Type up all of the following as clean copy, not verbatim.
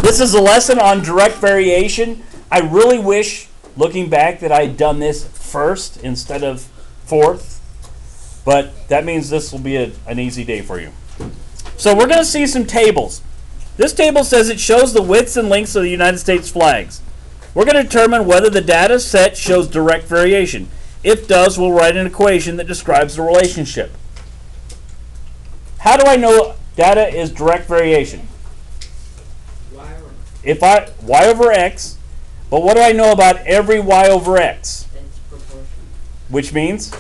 This is a lesson on direct variation. I really wish, looking back, that I had done this first instead of fourth. But that means this will be an easy day for you. So we're going to see some tables. This table says it shows the widths and lengths of the United States flags. We're going to determine whether the data set shows direct variation. If it does, we'll write an equation that describes the relationship. How do I know data is direct variation? If y over x, but what do I know about every y over x? It's proportional. Which means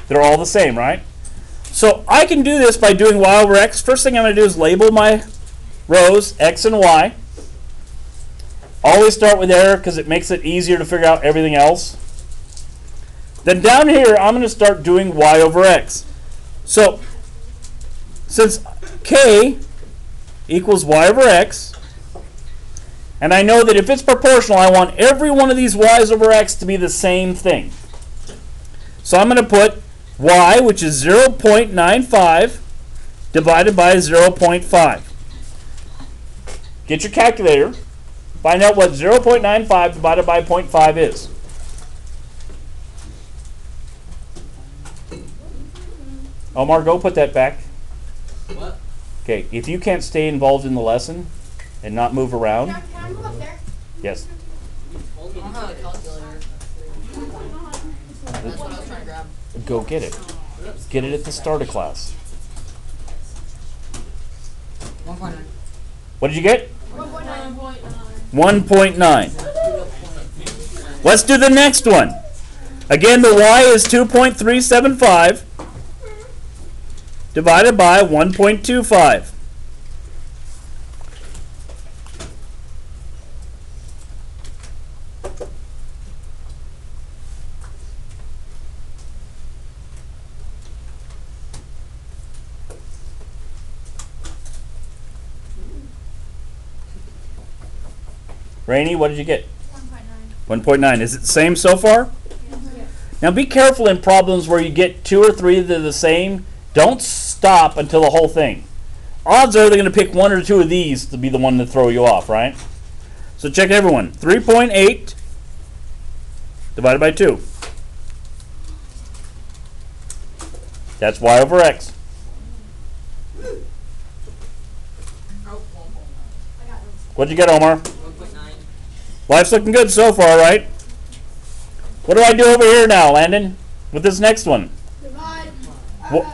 they're all the same, right? So I can do this by doing y over x. First thing I'm going to do is label my rows x and y. Always start with error because it makes it easier to figure out everything else. Then down here, I'm going to start doing y over x. So since k equals y over x, and I know that if it's proportional, I want every one of these y's over x to be the same thing. So I'm going to put y, which is 0.95, divided by 0.5. Get your calculator. Find out what 0.95 divided by 0.5 is. Omar, go put that back. What? Okay, if you can't stay involved in the lesson and not move around. Can I move up there? Yes. I don't have a calculator. That's what I was trying to grab. Go get it. Get it at the start of class. 1.9. What did you get? 1.9. 1.9. Let's do the next one. Again, the y is 2.375 divided by 1.25. Rainey, what did you get? 1.9. Is it the same so far? Yeah. Now be careful in problems where you get 2 or 3 that are the same. Don't stop until the whole thing. Odds are they're going to pick 1 or 2 of these to be the one to throw you off, right? So check everyone. 3.8 divided by 2. That's y over x. What'd you get, Omar? 1.9. Life's looking good so far, right? What do I do over here now, Landon, with this next one? Divide. Wait,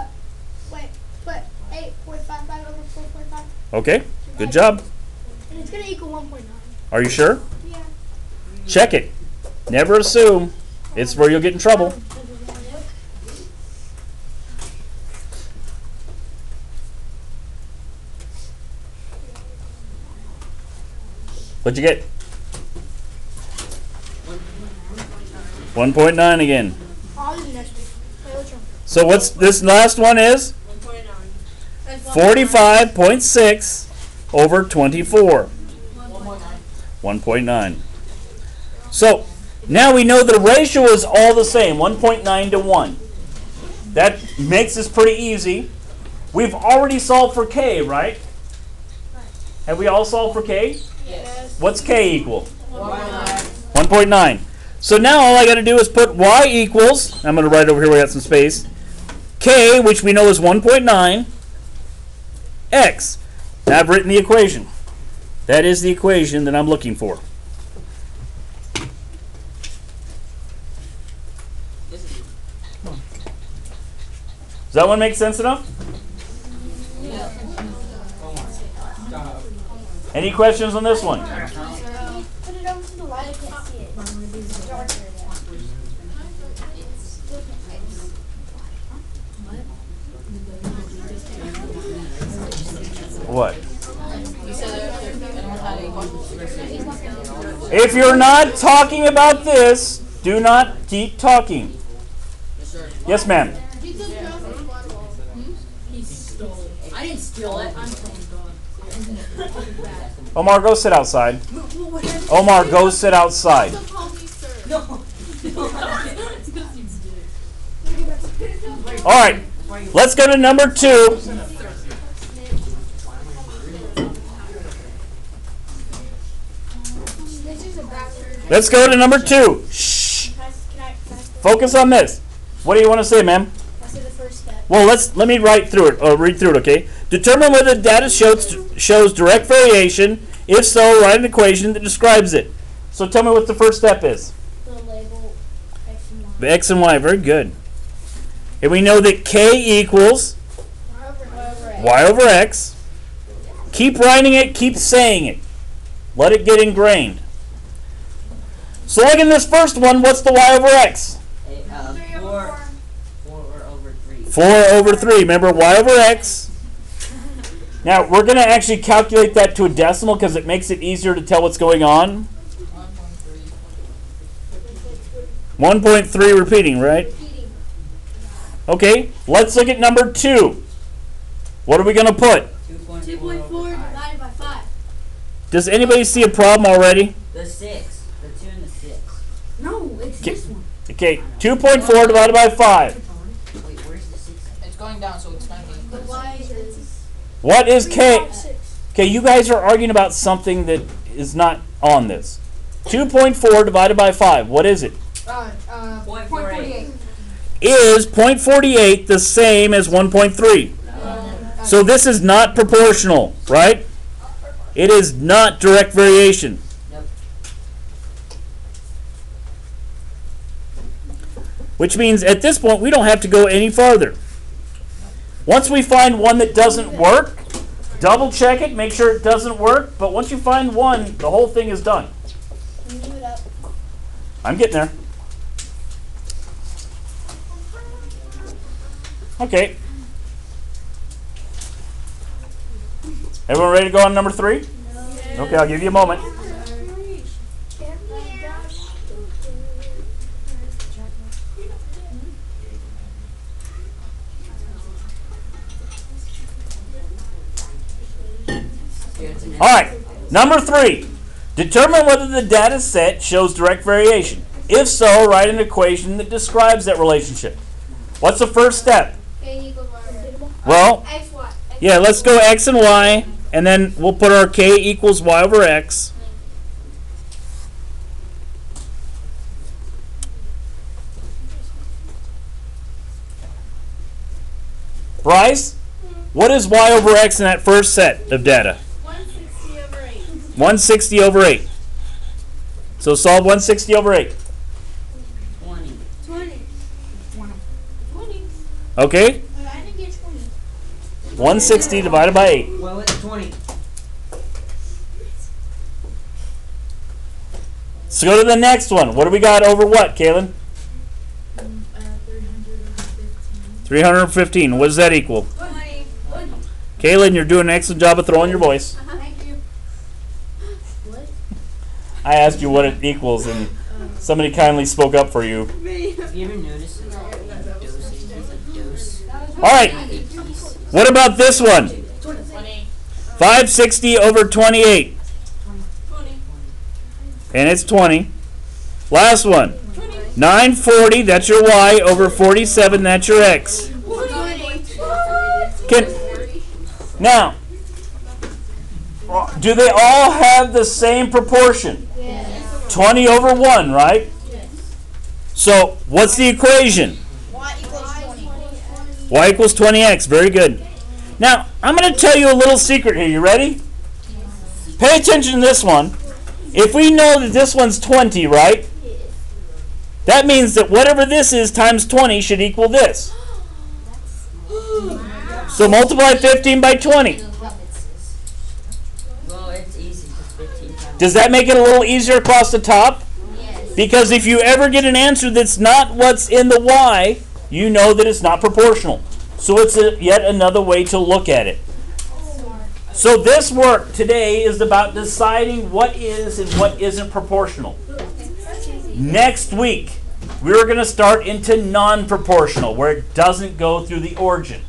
put 8.55 over 4.5. Okay, good job. And it's going to equal 1.9. Are you sure? Yeah. Check it. Never assume. It's where you'll get in trouble. What'd you get? 1.9 again. I'll do the next week. Wait, which one? So what's this last one is? 1.9. 45.6 over 24. 1.9. So now we know the ratio is all the same, 1.9 to 1. That makes this pretty easy. We've already solved for k, right? Have we all solved for k? Yes. What's k equal? 1.9. So now all I got to do is put y equals, I'm going to write over here, we got some space, k, which we know is 1.9, x. Now I've written the equation. That is the equation that I'm looking for. Does that one make sense enough? Any questions on this one? Put it over to the light. I can't see it. It's darker now. What? If you're not talking about this, do not keep talking. Yes, ma'am. I didn't steal it. Omar, go sit outside. Omar, go sit outside. All right, let's go to number 2. Let's go to number 2. Shh. Can I Focus on this. What do you want to say, ma'am? I say the first step. Well, let me read through it, okay? Determine whether the data shows direct variation. If so, write an equation that describes it. So tell me what the first step is. The label X and Y. The X and Y, very good. And we know that K equals Y over X. Keep writing it, keep saying it. Let it get ingrained. So like in this first one, what's the Y over X? 4 over 3. 4 over 3. Remember, Y over X. Now, we're going to actually calculate that to a decimal because it makes it easier to tell what's going on. 1.3 repeating, right? Okay, let's look at number 2. What are we going to put? 2.4 divided by 5. Does anybody see a problem already? The 6. The 2 and the 6. No, it's this one. Okay, 2.4 divided by 5. Wait, where's the 6? It's going down, so it's going to be. The Y is What is K? 6. Okay, you guys are arguing about something that is not on this. 2.4 divided by 5. What is it? 0.48. Is 0.48 the same as 1.3? So this is not proportional, right? It is not direct variation. Nope. Which means at this point we don't have to go any farther. Once we find one that doesn't work, double check it, make sure it doesn't work. But once you find one, the whole thing is done. Can you move it up? I'm getting there. Okay. Everyone ready to go on number 3? No. Okay, I'll give you a moment. All right, number 3. Determine whether the data set shows direct variation. If so, write an equation that describes that relationship. What's the first step? K equals Y. Well, X, Y. yeah, let's go X and Y, and then we'll put our K equals Y over X. Bryce, what is Y over X in that first set of data? 160 over 8. 160 over 8. So solve 160 over 8. 20. 20. 20. Okay? But I didn't get 20. 160 divided by 8. Well, what's 20? So go to the next one. What do we got over what, Kaylin? 315. What does that equal? 20. Kaylin, you're doing an excellent job of throwing your voice. Thank you. What? I asked you what it equals, and somebody kindly spoke up for you. Have you ever noticed dose? All right. What about this one? 560 over 28. 20. And it's 20. Last one. 940, that's your Y, over 47, that's your X. 20. Now, do they all have the same proportion? Yes. 20 over 1, right? Yes. So, what's the equation? Y equals 20. Y equals 20x. Very good. Now, I'm going to tell you a little secret here. You ready? Pay attention to this one. If we know that this one's 20, right? That means that whatever this is times 20 should equal this. So multiply 15 by 20. Well, it's easy because 15 times. Does that make it a little easier across the top? Yes. Because if you ever get an answer that's not what's in the Y, you know that it's not proportional. So it's yet another way to look at it. So this work today is about deciding what is and what isn't proportional. Next week, we're going to start into non-proportional, where it doesn't go through the origin.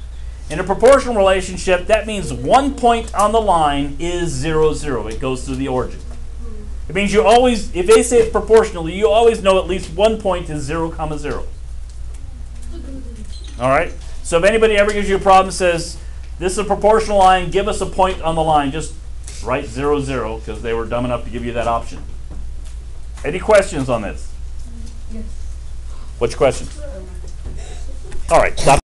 In a proportional relationship, that means 1 point on the line is 0, 0. It goes through the origin. It means you always, if they say it's proportional, you always know at least 1 point is 0, 0. All right? So if anybody ever gives you a problem and says, this is a proportional line, give us a point on the line, just write 0, 0, because they were dumb enough to give you that option. Any questions on this? Yes. What's your question? All right, stop.